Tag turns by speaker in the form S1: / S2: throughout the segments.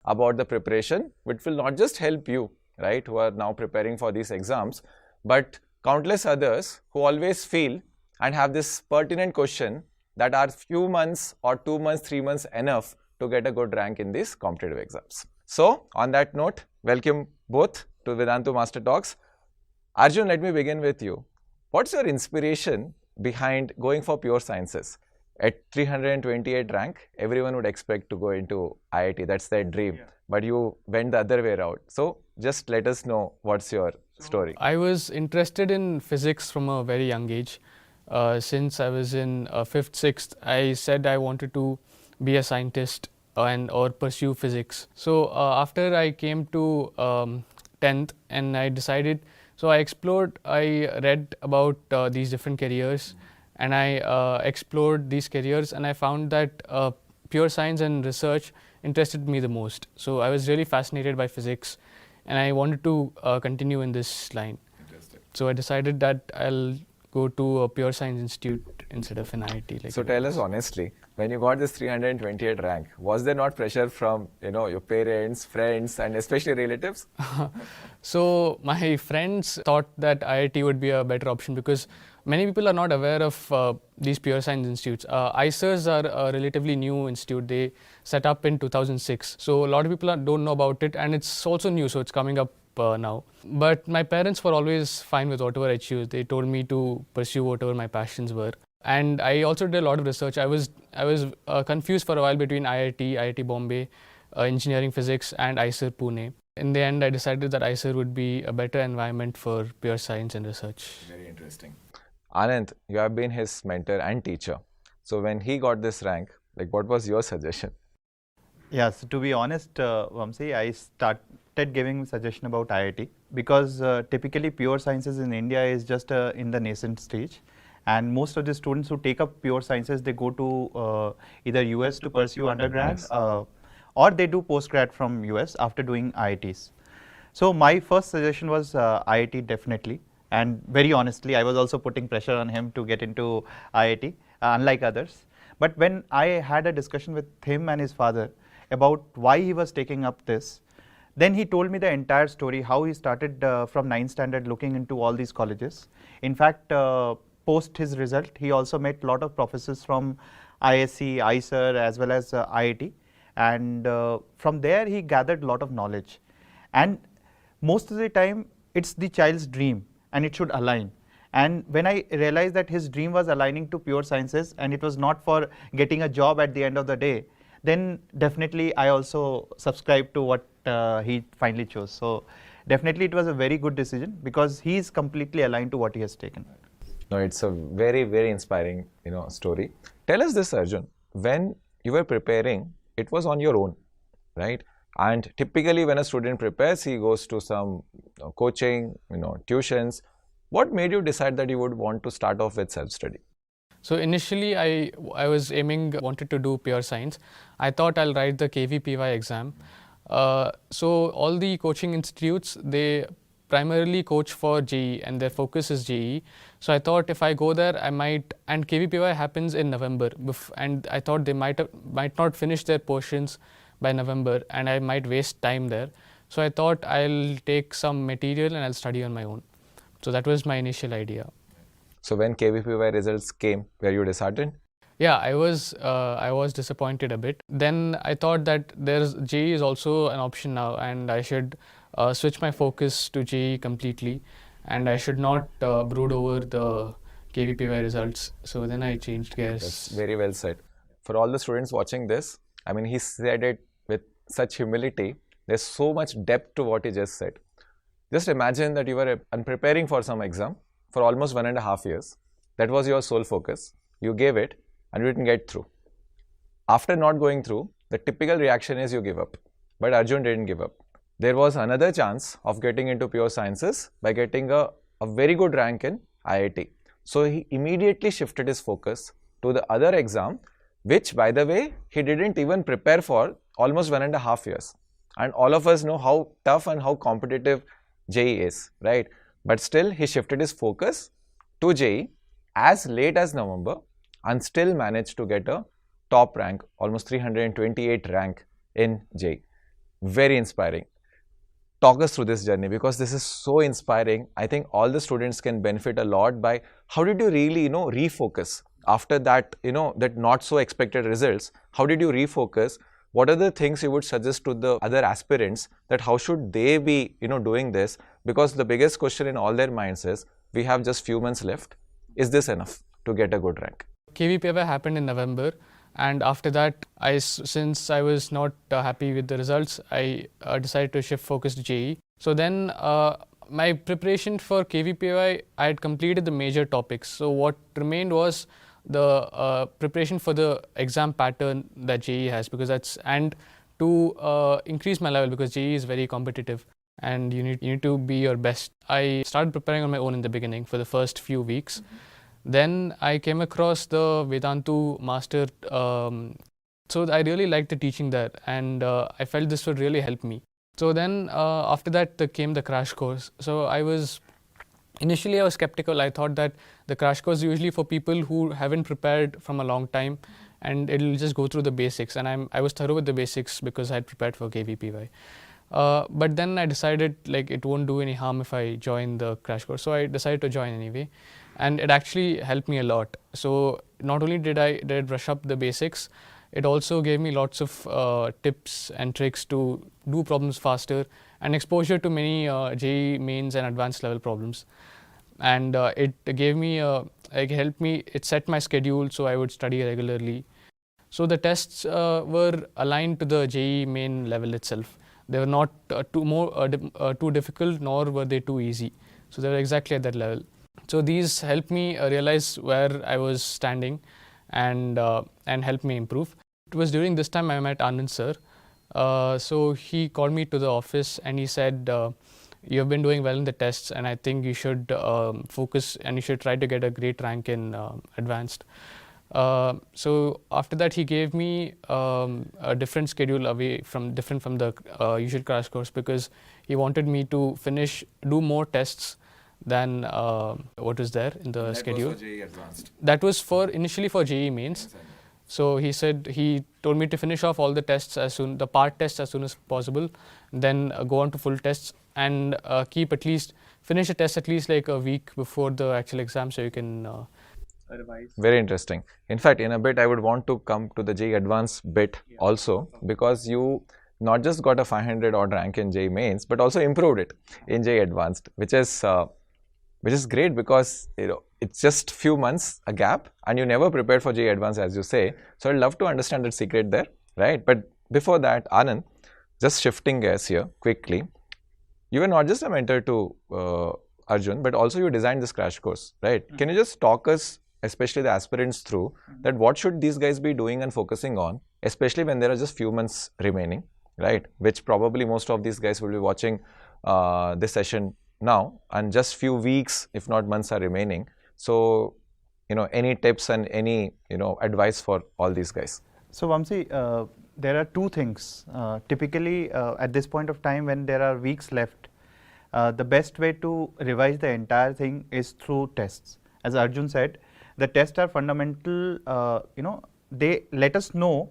S1: about the preparation, which will not just help you, right, who are now preparing for these exams, but countless others who always feel and have this pertinent question that are few months or 2 months, 3 months enough to get a good rank in these competitive exams. So, on that note, welcome both to Vedantu Master Talks. Arjun, let me begin with you. What's your inspiration behind going for pure sciences? At 328 rank, everyone would expect to go into IIT. That's their dream. Yeah. But you went the other way around. So just let us know what's your story.
S2: I was interested in physics from a very young age. Since I was in 5th, 6th, I said I wanted to be a scientist or pursue physics. So after I came to 10th and I decided, so I read about these different careers and I explored these careers, and I found that pure science and research interested me the most. So I was really fascinated by physics and I wanted to continue in this line. So I decided that I'll go to a pure science institute instead of an IIT.
S1: So tell us honestly, when you got this 328 rank, was there not pressure from your parents, friends, and especially relatives?
S2: So my friends thought that IIT would be a better option because many people are not aware of these pure science institutes. ICERs are a relatively new institute. They set up in 2006. So a lot of people don't know about it, and it's also new, so it's coming up now. But my parents were always fine with whatever I choose. They told me to pursue whatever my passions were. And I also did a lot of research. I was confused for a while between IIT Bombay, engineering physics, and ICER Pune. In the end, I decided that ICER would be a better environment for pure science and research.
S1: Very interesting. Anand, you have been his mentor and teacher. So when he got this rank, what was your suggestion?
S3: Yes, to be honest, Vamsi, I started giving suggestion about IIT because typically pure sciences in India is just in the nascent stage. And most of the students who take up pure sciences, they go to either US to pursue undergrad or they do postgrad from US after doing IITs. So my first suggestion was IIT definitely. And very honestly, I was also putting pressure on him to get into IIT, unlike others. But when I had a discussion with him and his father about why he was taking up this, then he told me the entire story, how he started from 9th standard looking into all these colleges. In fact, post his result, he also met a lot of professors from ISC, ICER as well as IIT, and from there he gathered a lot of knowledge. And most of the time it's the child's dream and it should align. And when I realized that his dream was aligning to pure sciences and it was not for getting a job at the end of the day, then definitely I also subscribed to what he finally chose. So definitely it was a very good decision because he is completely aligned to what he has taken.
S1: No, it's a very, very inspiring, story. Tell us this, Arjun. When you were preparing, it was on your own, right? And typically when a student prepares, he goes to some coaching, tuitions. What made you decide that you would want to start off with self-study?
S2: So initially I wanted to do pure science. I thought I'll write the KVPY exam. So all the coaching institutes, they primarily coach for JEE and their focus is JEE. So I thought if I go there, I might, and KVPY happens in November, and I thought they might not finish their portions by November and I might waste time there. So I thought I'll take some material and I'll study on my own. So that was my initial idea.
S1: So when KVPY results came, were you disheartened?
S2: Yeah, I was disappointed a bit. Then I thought that JEE is also an option now and I should switch my focus to JEE completely and I should not brood over the KVPY results. So then I changed gears.
S1: That's very well said. For all the students watching this, I mean, he said it with such humility. There's so much depth to what he just said. Just imagine that you were preparing for some exam for almost 1.5 years. That was your sole focus. You gave it and you didn't get through. After not going through, the typical reaction is you give up. But Arjun didn't give up. There was another chance of getting into pure sciences by getting a very good rank in IIT. So he immediately shifted his focus to the other exam, which by the way, he didn't even prepare for almost 1.5 years. And all of us know how tough and how competitive JEE is, right? But still he shifted his focus to JEE as late as November and still managed to get a top rank, almost 328 rank in JEE. Very inspiring. Talk us through this journey, because this is so inspiring. I think all the students can benefit a lot by how did you really, refocus after that, that not so expected results. How did you refocus? What are the things you would suggest to the other aspirants, that how should they be, doing this? Because the biggest question in all their minds is, we have just few months left. Is this enough to get a good rank?
S2: KVPY happened in November, and after that, since I was not happy with the results, I decided to shift focus to JEE. So then my preparation for KVPY, I had completed the major topics. So what remained was the preparation for the exam pattern that JEE has, because and to increase my level, because JEE is very competitive and you need to be your best. I started preparing on my own in the beginning for the first few weeks. Then I came across the Vedantu master, so I really liked the teaching there, and I felt this would really help me. So then after that came the crash course. So initially I was skeptical. I thought that the crash course is usually for people who haven't prepared from a long time, and it'll just go through the basics. And I was thorough with the basics because I had prepared for KVPY. But then I decided like it won't do any harm if I join the crash course. So I decided to join anyway, and it actually helped me a lot. So not only did I brush up the basics, it also gave me lots of tips and tricks to do problems faster, and exposure to many JEE mains and advanced level problems. And it gave me it set my schedule, so I would study regularly. So the tests were aligned to the JEE main level itself. They were not too difficult, nor were they too easy. So they were exactly at that level. So these helped me realize where I was standing, and helped me improve. It was during this time I met Anand sir. So he called me to the office and he said, you have been doing well in the tests, and I think you should focus and you should try to get a great rank in advanced. So after that he gave me a different schedule different from the usual crash course, because he wanted me to do more tests than what was there in the schedule.
S1: Was for JEE Advanced.
S2: That was initially for JEE mains. So he told me to finish off all the tests the part tests as soon as possible, then go on to full tests, and finish a test at least like a week before the actual exam, so you can revise.
S1: Very interesting. In fact, in a bit, I would want to come to the JEE Advanced bit also, because you not just got a 500 odd rank in JEE mains, but also improved it in JEE Advanced, which is great, because it's just few months a gap, and you never prepared for JEE Advanced, as you say. So I'd love to understand the secret there, right? But before that, Anand, just shifting gears here quickly, you were not just a mentor to Arjun, but also you designed this crash course, right? Can you just talk us, especially the aspirants, through that what should these guys be doing and focusing on, especially when there are just few months remaining, right? Which probably most of these guys will be watching this session now, and just few weeks, if not months, are remaining. So, any tips and any, advice for all these guys?
S3: So Vamsi, there are two things. Typically, at this point of time when there are weeks left, the best way to revise the entire thing is through tests. As Arjun said, the tests are fundamental. They let us know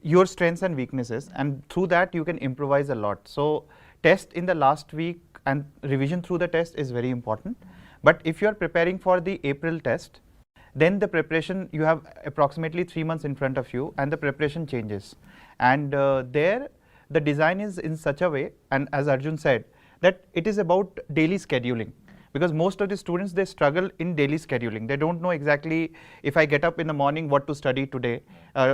S3: your strengths and weaknesses, and through that you can improvise a lot. So test in the last week and revision through the test is very important. But if you are preparing for the April test, then the preparation, you have approximately 3 months in front of you, and the preparation changes. And there the design is in such a way, and as Arjun said, that it is about daily scheduling. Because most of the students, they struggle in daily scheduling. They don't know exactly, if I get up in the morning, what to study today,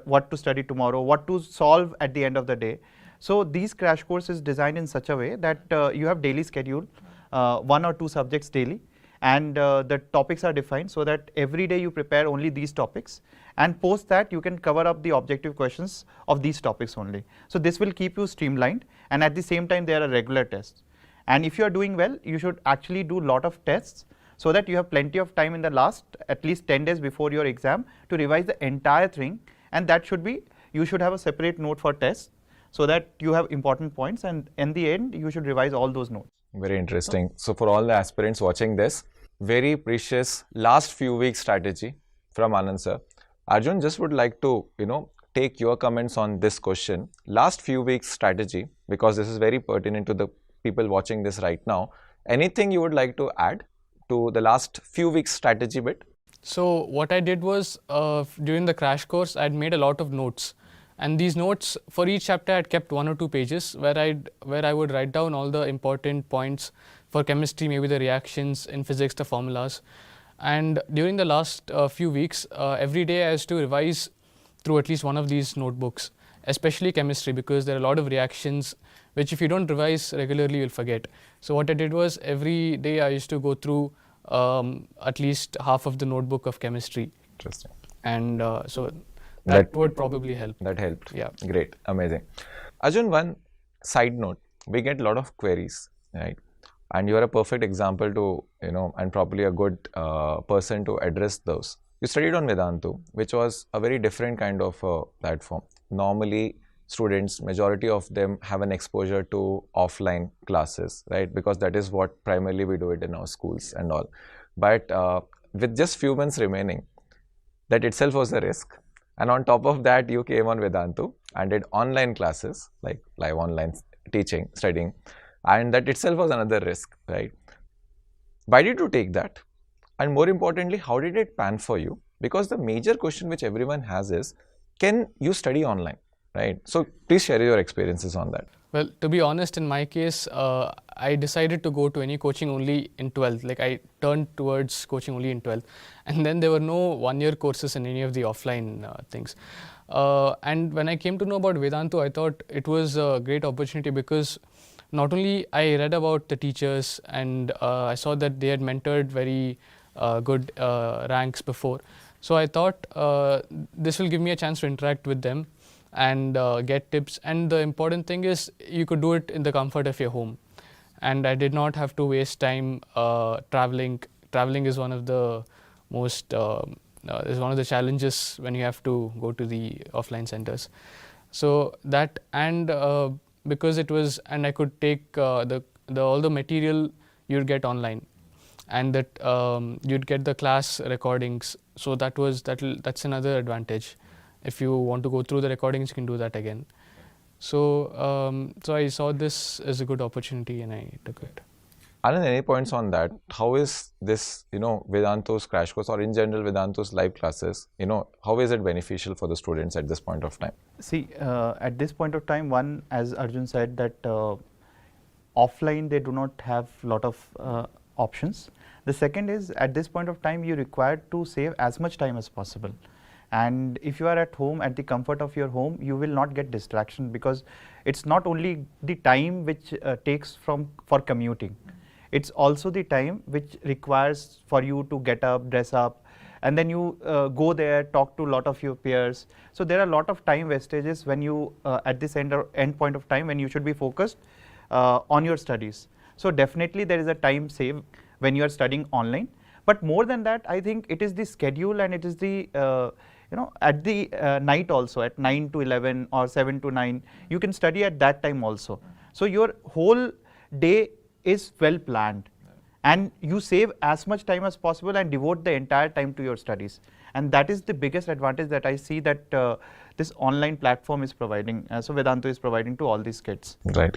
S3: what to study tomorrow, what to solve at the end of the day. So these crash courses designed in such a way that you have daily schedule, 1 or 2 subjects daily, and the topics are defined so that every day you prepare only these topics, and post that you can cover up the objective questions of these topics only. So this will keep you streamlined, and at the same time there are regular tests. And if you are doing well, you should actually do a lot of tests, so that you have plenty of time in the last at least 10 days before your exam to revise the entire thing. And that should be, you should have a separate note for tests, so that you have important points, and in the end you should revise all those notes.
S1: Very interesting. So for all the aspirants watching this, very precious last few weeks strategy from Anand sir. Arjun, just would like to, take your comments on this question. Last few weeks strategy, because this is very pertinent to the people watching this right now. Anything you would like to add to the last few weeks strategy bit?
S2: So what I did was during the crash course, I'd made a lot of notes, and these notes for each chapter I'd kept 1 or 2 pages where I would write down all the important points. For chemistry, maybe the reactions; in physics, the formulas. And during the last few weeks, every day I used to revise through at least one of these notebooks, especially chemistry, because there are a lot of reactions which if you don't revise regularly, you'll forget. So what I did was every day I used to go through at least half of the notebook of chemistry.
S1: Interesting.
S2: And so that would probably help.
S1: That helped.
S2: Yeah.
S1: Great. Amazing. Arjun, one side note, we get a lot of queries, right? And you are a perfect example to, and probably a good person to address those. You studied on Vedantu, which was a very different kind of platform. Normally, students, majority of them have an exposure to offline classes, right? Because that is what primarily we do it in our schools and all. But with just few months remaining, that itself was a risk. And on top of that, you came on Vedantu and did online classes, like live online teaching, studying. And that itself was another risk, right? Why did you take that? And more importantly, how did it pan for you? Because the major question which everyone has is, can you study online, right? So please share your experiences on that.
S2: Well, to be honest, in my case, I decided to go to any coaching only in 12th. Like I turned towards coaching only in 12th. And then there were no one-year courses in any of the offline things. And when I came to know about Vedantu, I thought it was a great opportunity because not only I read about the teachers and I saw that they had mentored very good ranks before. So I thought this will give me a chance to interact with them and get tips. And the important thing is you could do it in the comfort of your home. And I did not have to waste time traveling. Traveling is one of the most, is one of the challenges when you have to go to the offline centers. So that, and because it was, and I could take all the material you'd get online, and that you'd get the class recordings. So that's another advantage. If you want to go through the recordings, you can do that again. So so I saw this as a good opportunity and I took it.
S1: Anand, any points on that? How is this, Vedantu's crash course or in general Vedantu's live classes, how is it beneficial for the students at this point of time?
S3: See, at this point of time, one, as Arjun said, that offline they do not have a lot of options. The second is, at this point of time, you require to save as much time as possible. And if you are at home, at the comfort of your home, you will not get distraction, because it's not only the time which takes for commuting. It's also the time which requires for you to get up, dress up, and then you go there, talk to a lot of your peers. So there are a lot of time wastages when you, at this end point of time, when you should be focused on your studies. So definitely there is a time save when you are studying online. But more than that, I think it is the schedule, and it is the, at the night also, at 9 to 11 or 7 to 9, you can study at that time also. So your whole day is well planned, and you save as much time as possible and devote the entire time to your studies. And that is the biggest advantage that I see that this online platform is providing, so Vedantu is providing to all these kids.
S1: Right.